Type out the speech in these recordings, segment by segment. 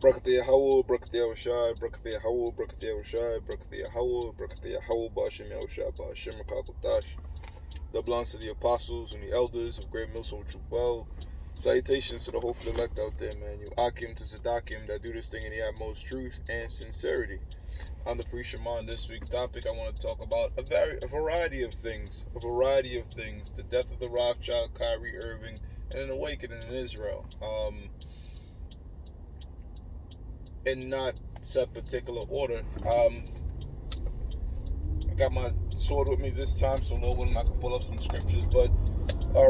Brakathia Howell, Brakathia Shai, Brakathia Howell, Brakathia Shai, Brakathia Howell, Brakathia Howell, Bashim Yahushai, Bashim Rakakotash. That belongs to the apostles and the elders of Great Millstone Troop Well. Salutations to the hopeful elect out there, man. You Akim to Zadakim that do this thing in the utmost truth and sincerity. I'm the Priest Shimon. This week's topic, I want to talk about a variety of things. The death of the Rothschild, Kyrie Irving, and an awakening in Israel. In not set particular order. I got my sword with me this time, so Lord willing, I can pull up some scriptures. But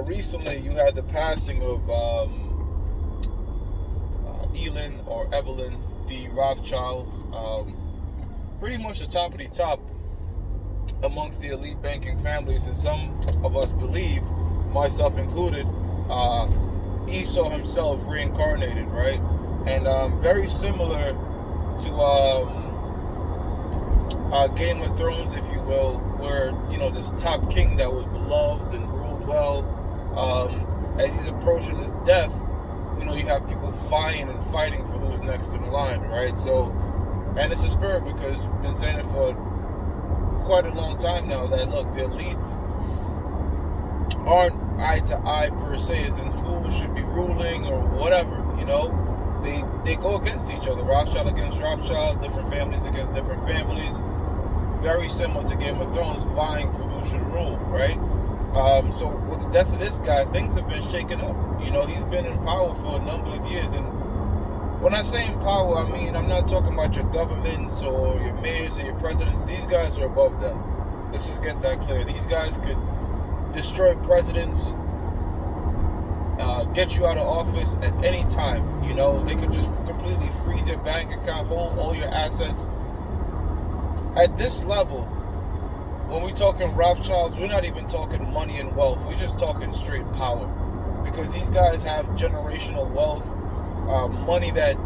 recently, you had the passing of Elin or Evelyn, the Rothschilds. Pretty much the top of the top amongst the elite banking families, and some of us believe, myself included, Esau himself reincarnated, right? And very similar to Game of Thrones, if you will, where this top king that was beloved and ruled well, as he's approaching his death, you have people fighting for who's next in line, right? So, and it's a spirit, because we've been saying it for quite a long time now that, look, the elites aren't eye to eye per se as in who should be ruling or whatever. They go against each other. Rothschild against Rothschild, different families against different families. Very similar to Game of Thrones, vying for who should rule, right? So with the death of this guy, things have been shaken up. He's been in power for a number of years, and when I say in power, I mean, I'm not talking about your governments or your mayors or your presidents. These guys are above that. Let's just get that clear. These guys could destroy presidents, get you out of office at any time. They could just completely freeze your bank account, hold all your assets. At this level, when we're talking Rothschilds, we're not even talking money and wealth. We're just talking straight power, because these guys have generational wealth, money that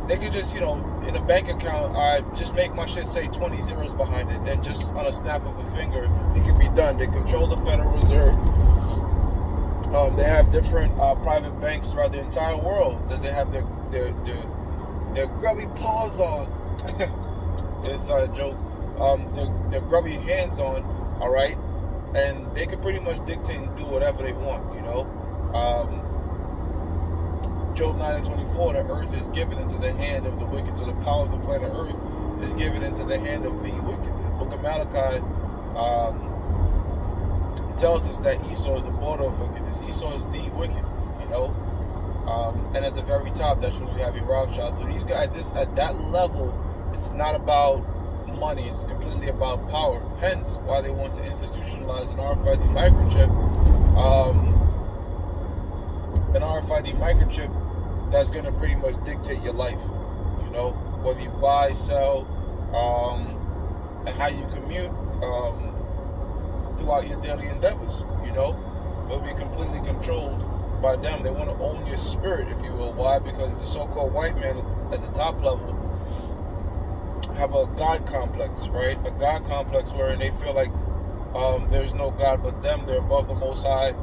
they could just, in a bank account, I just make my shit say 20 zeros behind it, and just on a snap of a finger, it can be done. They control the Federal Reserve. They have different private banks throughout the entire world that they have their grubby paws on. Inside joke. Their grubby hands on. All right, and they can pretty much dictate and do whatever they want. Job 9:24, the earth is given into the hand of the wicked. So the power of the planet Earth is given into the hand of the wicked. The book of Malachi tells us that Esau is the border of wickedness. Esau is the wicked, and at the very top, that's when you have your Rothschild. So these guys, at that level, it's not about money, it's completely about power. Hence, why they want to institutionalize an RFID microchip. An RFID microchip that's going to pretty much dictate your life, whether you buy, sell, and how you commute throughout your daily endeavors. It'll be completely controlled by them. They want to own your spirit, if you will. Why? Because the so-called white man at the top level have a God complex, right? A God complex wherein they feel like there's no God but them. They're above the Most High,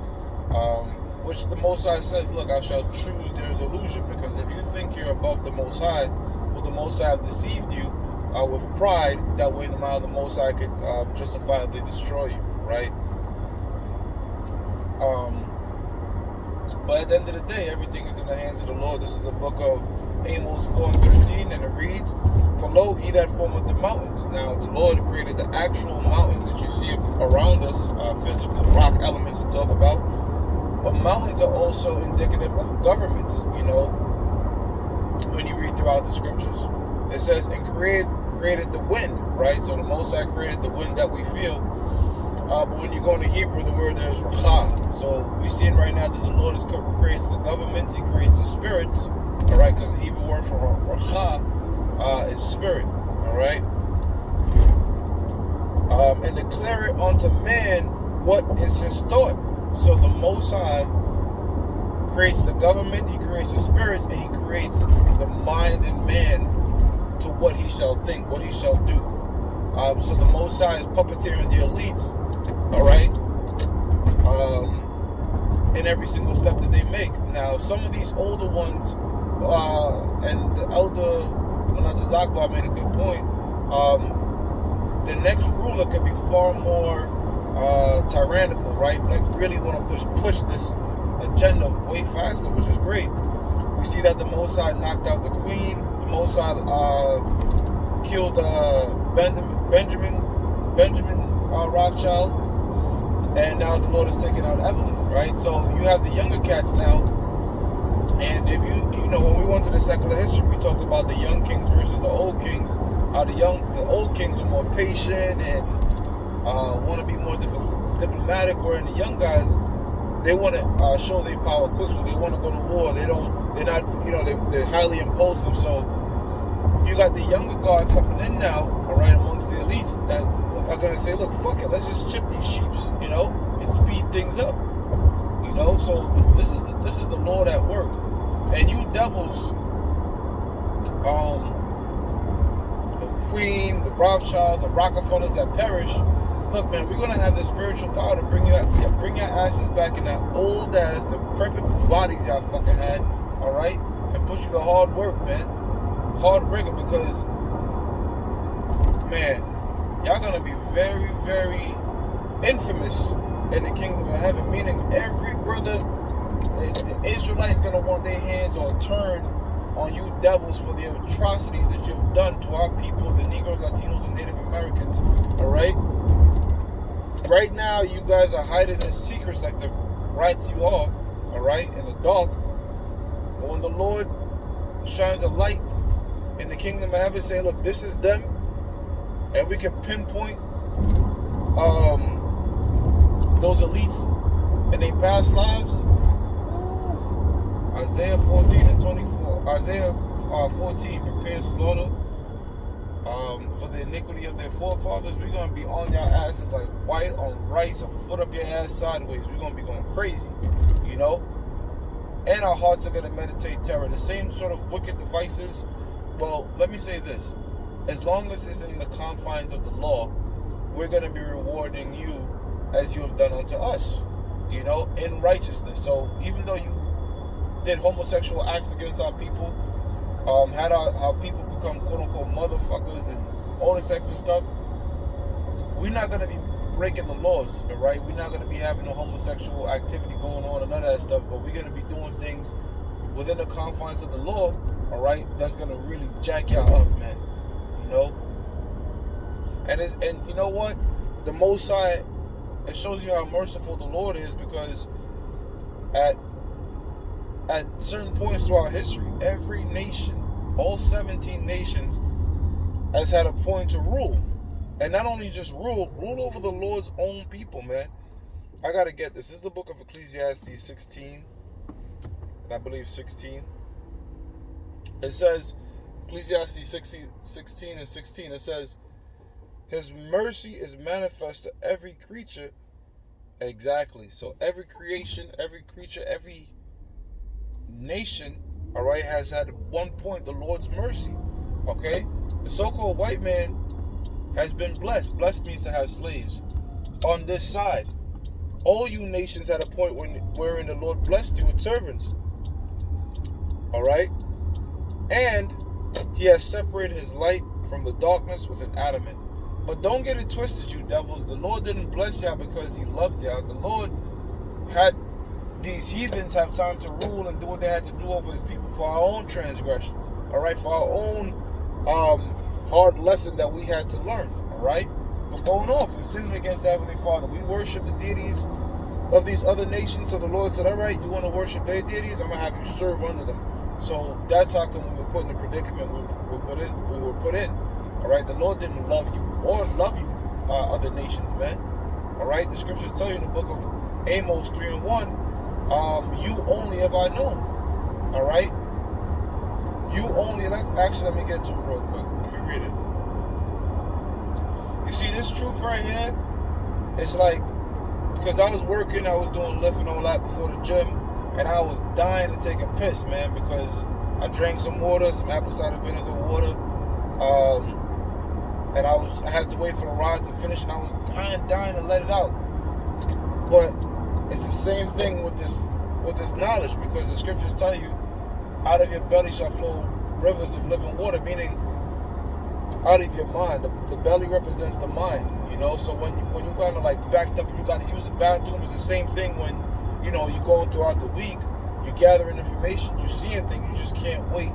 which the Most High says, look, I shall choose their delusion, because if you think you're above the Most High, well, the Most High have deceived you with pride. That way, no matter the Most High could justifiably destroy you, right? But at the end of the day, everything is in the hands of the Lord. This is the book of Amos 4:13, and it reads, "For lo, he that formeth the mountains." Now, the Lord created the actual mountains that you see around us, physical rock elements we talk about. But mountains are also indicative of governments, when you read throughout the scriptures. It says, and created the wind, right? So the Most High created the wind that we feel. But when you go into Hebrew, the word there is Racha. So we're seeing right now that the Lord creates the governments, he creates the spirits, all right? Because the Hebrew word for Racha is spirit, all right? And declare it unto man what is his thought. So the Most High creates the government, he creates the spirits, and he creates the mind in man to what he shall think, what he shall do. So the Most High is puppeteering the elites, all right, in every single step that they make. Now, some of these older ones, and Zakbar made a good point. The next ruler could be far more tyrannical, right? Like really want to push this agenda way faster, which is great. We see that the Mossad knocked out the queen. The Mossad killed Benjamin Rothschild, and now the Lord is taking out Evelyn, right? So you have the younger cats now, and if you know, when we went to the secular history, we talked about the young kings versus the old kings. How the old kings are more patient and want to be more diplomatic, where in the young guys, they want to show their power quickly. They want to go to war. They're not, they're highly impulsive. So you got the younger guard coming in now, all right, amongst the elites that are going to say, look, fuck it, let's just chip these sheeps, and speed things up, So this is the Lord at work. And you devils, the Queen, the Rothschilds, the Rockefellers that perish, look, man, we're going to have the spiritual power to bring your asses back in that old ass, decrepit bodies y'all fucking had, all right? And put you to hard work, man. Hard rigor, because, man, y'all going to be very, very infamous in the kingdom of heaven, meaning every brother, the Israelites going to want their hands or turn on you devils for the atrocities that you've done to our people, the Negroes, Latinos, and Native Americans, all right? Right now, you guys are hiding in secrets like the rats you are, all right, in the dark. But when the Lord shines a light in the kingdom of heaven, say, look, this is them, and we can pinpoint those elites in their past lives. Isaiah 14 and 24. Isaiah 14, prepare slaughter for the iniquity of their forefathers. We're going to be on your asses like white on rice, a foot up your ass sideways. We're going to be going crazy, And our hearts are going to meditate terror. The same sort of wicked devices. Well, let me say this. As long as it's in the confines of the law, we're going to be rewarding you as you have done unto us, in righteousness. So even though you did homosexual acts against our people, had our people become quote-unquote motherfuckers and all this type of stuff, we're not going to be breaking the laws, all right? We're not going to be having no homosexual activity going on and none of that stuff, but we're going to be doing things within the confines of the law, all right, that's going to really jack y'all up, man, And you know what? The Most High, it shows you how merciful the Lord is, because at certain points throughout history, every nation, all 17 nations, has had a point to rule. And not only just rule over the Lord's own people, man. I gotta get this. This is the book of Ecclesiastes 16, and I believe 16. It says, Ecclesiastes 16 and 16, it says, His mercy is manifest to every creature. Exactly. So every creation, every creature, every nation, all right, has had at one point the Lord's mercy. Okay? The so-called white man has been blessed. Blessed means to have slaves. On this side, all you nations had a point wherein the Lord blessed you with servants. All right? And He has separated His light from the darkness with an adamant. But don't get it twisted, you devils. The Lord didn't bless y'all because He loved y'all. The Lord had these heathens have time to rule and do what they had to do over His people for our own transgressions. All right? For our own hard lesson that we had to learn. All right? For going off and sinning against the Heavenly Father. We worship the deities of these other nations. So the Lord said, all right, you want to worship their deities? I'm going to have you serve under them. So that's how come we were put in the predicament we were put in. All right? The Lord didn't love you or love you, other nations, man. All right? The scriptures tell you in the book of Amos 3 and 1, you only have I known. All right? You only, actually, let me get to it real quick. Let me read it. You see, this truth right here, it's like, because I was working, I was doing lift and all that before the gym, and I was dying to take a piss, man, because I drank some water, some apple cider vinegar water, and I had to wait for the ride to finish, and I was dying to let it out. But it's the same thing with this knowledge, because the scriptures tell you, out of your belly shall flow rivers of living water, meaning out of your mind. The belly represents the mind, so when you kind of like backed up and you got to use the bathroom, it's the same thing when you're going throughout the week, you're gathering information, you're seeing things, you just can't wait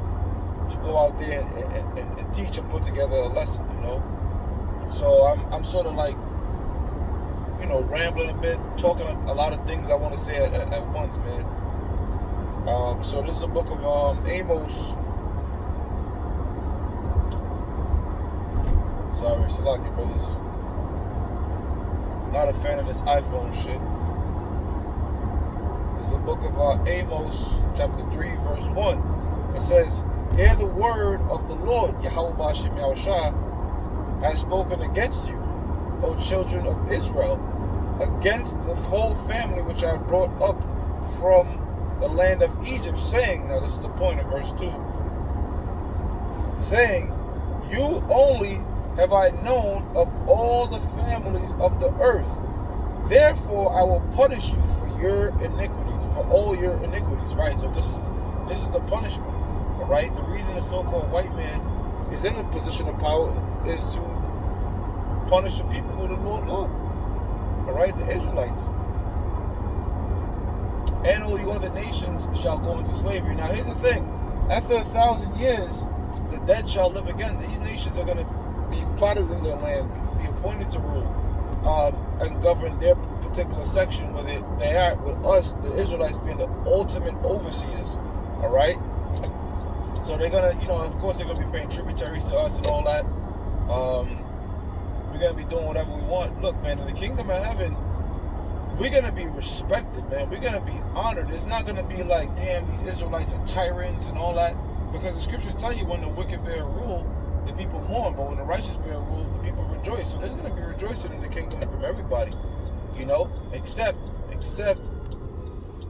to go out there and teach and put together a lesson. So I'm sort of like rambling a bit, talking a lot of things I want to say at once, man. So this is the book of Amos. Sorry, Salaki brothers. Not a fan of this iPhone shit. This is the book of Amos, chapter 3, verse 1. It says, "Hear the word of the Lord, Yahweh B'Shem Yahushua, has spoken against you, O children of Israel, against the whole family which I brought up from the land of Egypt, saying," now this is the point in verse 2, saying, "You only have I known of all the families of the earth. Therefore I will punish you for your iniquities, for all your iniquities." Right? So this is the punishment. All right? The reason the so-called white man is in a position of power is to punish the people who the Lord loves. All right? The Israelites. "And all you other nations shall go into slavery." Now here's the thing. After 1,000 years, the dead shall live again. These nations are going to be plotted in their land, be appointed to rule, and govern their particular section where they are, with us, the Israelites, being the ultimate overseers. All right? So they're going to, of course, they're going to be paying tributaries to us and all that. We're going to be doing whatever we want. Look, man, in the kingdom of heaven, we're going to be respected, man. We're going to be honored. It's not going to be like, damn, these Israelites are tyrants and all that. Because the scriptures tell you when the wicked bear rule, the people mourn, but when the righteous bear rule, the people rejoice. So there's going to be rejoicing in the kingdom from everybody, except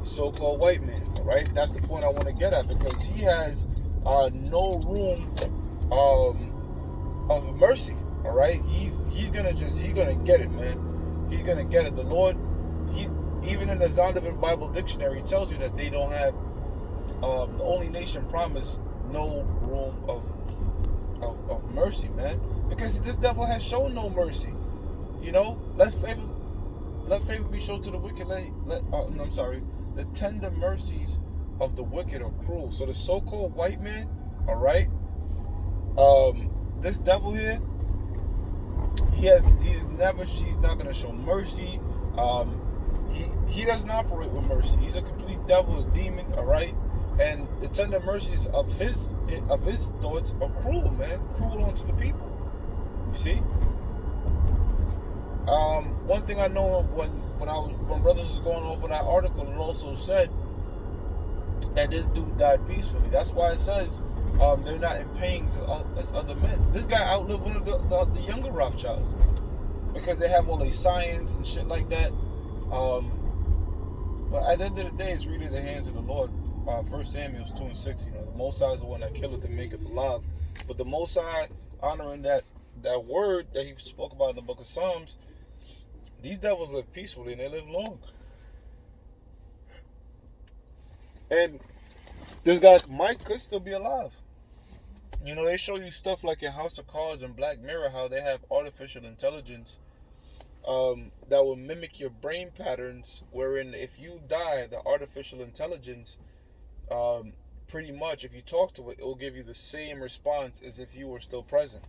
so-called white man, all right? That's the point I want to get at, because he has no room of mercy, all right? He's gonna get it, man. He's gonna get it. The Lord, even in the Zondervan Bible Dictionary, tells you that they don't have the only nation promised no room of mercy, man, because this devil has shown no mercy. Let favor be shown to the wicked. The tender mercies of the wicked are cruel. So the so-called white man, all right, this devil here, he's not going to show mercy. He doesn't operate with mercy. He's a complete devil, a demon, all right. And the tender mercies of his thoughts are cruel, man. Cruel unto the people. You see? One thing I know when brothers was going over that article, it also said that this dude died peacefully. That's why it says they're not in pain as other men. This guy outlived one of the younger Rothschilds, because they have all these science and shit like that. But at the end of the day, it's really the hands of the Lord. 1 Samuel 2:6. The Most High is the one that killeth and maketh alive. But the Most High, honoring that word that he spoke about in the book of Psalms, these devils live peacefully and they live long. And this guy Mike could still be alive. They show you stuff like in House of Cards and Black Mirror, how they have artificial intelligence that will mimic your brain patterns, wherein if you die, the artificial intelligence, pretty much, if you talk to it, it will give you the same response as if you were still present.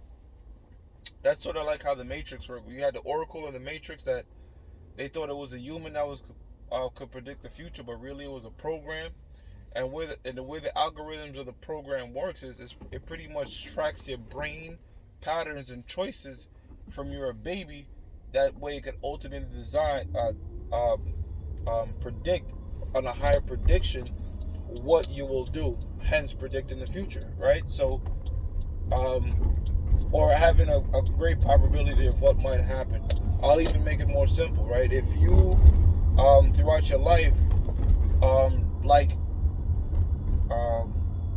That's sort of like how the Matrix worked. You had the Oracle in the Matrix that they thought it was a human that could predict the future, but really it was a program. And the way the algorithms of the program works is it pretty much tracks your brain patterns and choices from you're a baby. That way it can ultimately predict on a higher prediction what you will do, hence predicting the future, right? So, or having a great probability of what might happen. I'll even make it more simple, right? If you, throughout your life, like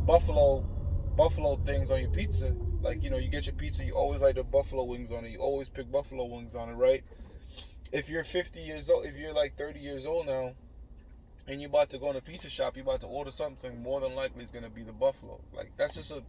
buffalo things on your pizza, like, you get your pizza, you always like the buffalo wings on it, you always pick buffalo wings on it, right? If you're 50 years old, if you're like 30 years old now, and you about to go in a pizza shop, you about to order something, more than likely it's gonna be the buffalo. Like, that's just a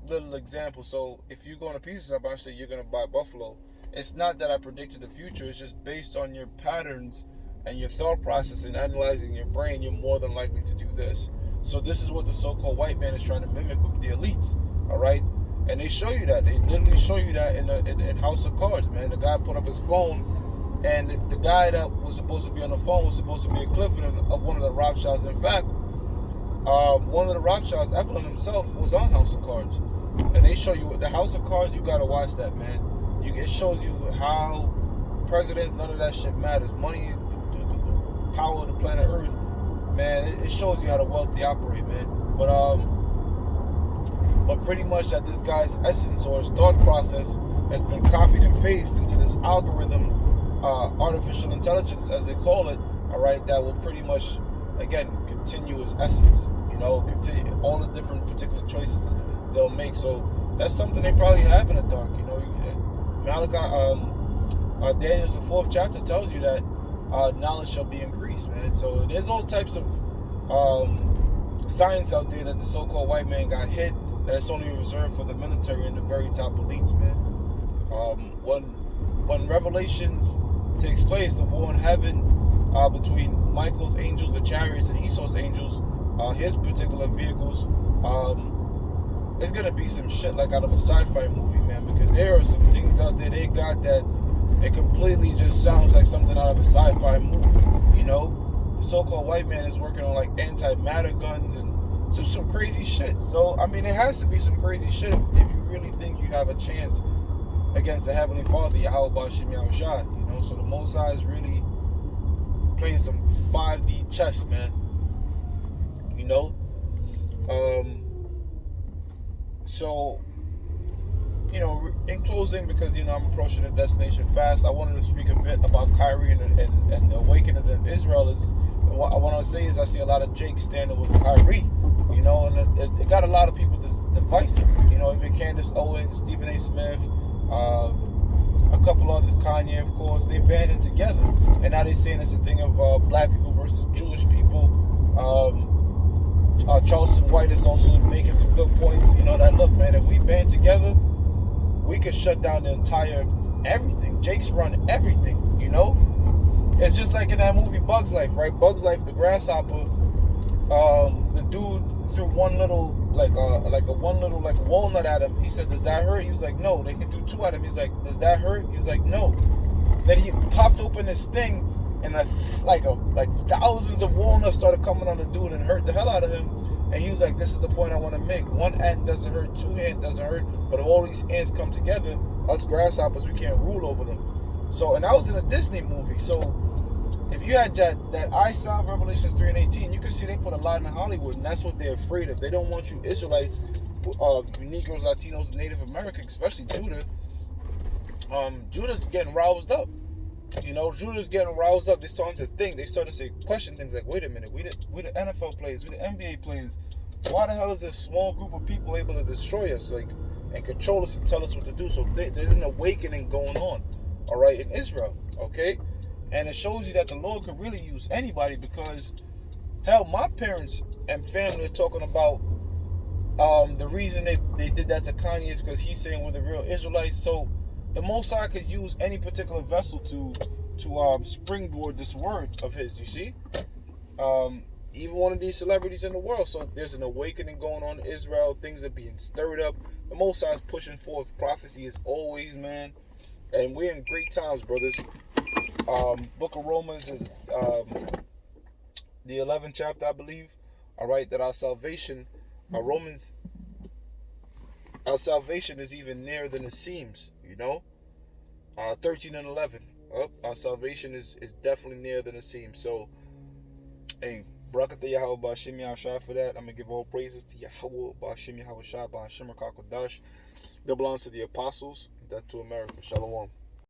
little example. So if you go in a pizza shop, I say you're gonna buy buffalo. It's not that I predicted the future. It's just based on your patterns and your thought process and analyzing your brain, you're more than likely to do this. So this is what the so-called white man is trying to mimic with the elites. All right, and they show you that. They literally show you that in House of Cards, man. The guy put up his phone, and the guy that was supposed to be on the phone was supposed to be a Clifford of one of the Rothschilds. In fact, one of the Rothschilds, Evelyn himself, was on House of Cards, and they show you the House of Cards. You gotta watch that, man. It shows you how presidents, none of that shit matters. Money is the power of the planet Earth, man. It shows you how the wealthy operate, man. But pretty much that this guy's essence or his thought process has been copied and pasted into this algorithm, artificial intelligence, as they call it. All right, that will pretty much, again, continue his essence. Continue all the different particular choices they'll make. So that's something they probably have in the dark. Malachi, Daniel's the 4th chapter tells you that knowledge shall be increased, man. So there's all types of science out there that the so-called white man got hid, that it's only reserved for the military and the very top elites, man. When Revelations takes place, the war in heaven between Michael's angels, the chariots, and Esau's angels, his particular vehicles, it's gonna be some shit like out of a sci-fi movie, man, because there are some things out there they got that it completely just sounds like something out of a sci-fi movie. The so-called white man is working on like anti-matter guns and some crazy shit. So I mean, it has to be some crazy shit if you really think you have a chance against the Heavenly Father, Yahweh Bashim Yahushua. So the Most High is really playing some 5D chess, man. So, in closing, because, I'm approaching the destination fast, I wanted to speak a bit about Kyrie and the awakening of Israel. What I want to say is I see a lot of Jake standing with Kyrie, and it got a lot of people divisive. Even Candace Owens, Stephen A. Smith, a couple others, Kanye, of course, they banding together. And now they're saying it's a thing of black people versus Jewish people. Charleston White is also making some good points. That look, man, if we band together, we could shut down the entire everything. Jake's run everything. It's just like in that movie Bugs Life, right? Bugs Life, the grasshopper. The dude threw one little walnut at him. He said, "Does that hurt?" He was like, "No." They threw 2 at him. He's like, "Does that hurt?" He's like, "No." Then he popped open this thing, and like thousands of walnuts started coming on the dude and hurt the hell out of him. And he was like, "This is the point I want to make. 1 ant doesn't hurt, 2 ants doesn't hurt, but if all these ants come together, us grasshoppers, we can't rule over them." So, and that was in a Disney movie. So, if you had that I saw Revelations 3 and 18, you can see they put a lot in Hollywood, and that's what they're afraid of. They don't want you Israelites, Negroes, Latinos, Native Americans, especially Judah. Judah's getting roused up. Judah's getting roused up. They're starting to think. They starting to question things like, wait a minute, we the NFL players, we the NBA players. Why the hell is this small group of people able to destroy us, and control us and tell us what to do? So there's an awakening going on, all right, in Israel, okay? And it shows you that the Lord could really use anybody, because, hell, my parents and family are talking about the reason they did that to Kanye is because he's saying we're the real Israelites. So the Most High could use any particular vessel to springboard this word of his, you see? Even one of these celebrities in the world. So there's an awakening going on in Israel. Things are being stirred up. The Most High is pushing forth prophecy as always, man. And we're in great times, brothers. Book of Romans, the 11th chapter, I believe. All right, that our salvation is even nearer than it seems, 13 and 11. Our salvation is definitely nearer than it seems. So, hey, Barakatha Yahweh Ba'ashim Yahushua for that. I'm going to give all praises to Yahweh Ba'ashim Yahushua Ba'ashim Rakakadash. That belongs to the apostles. That to America. Shalom.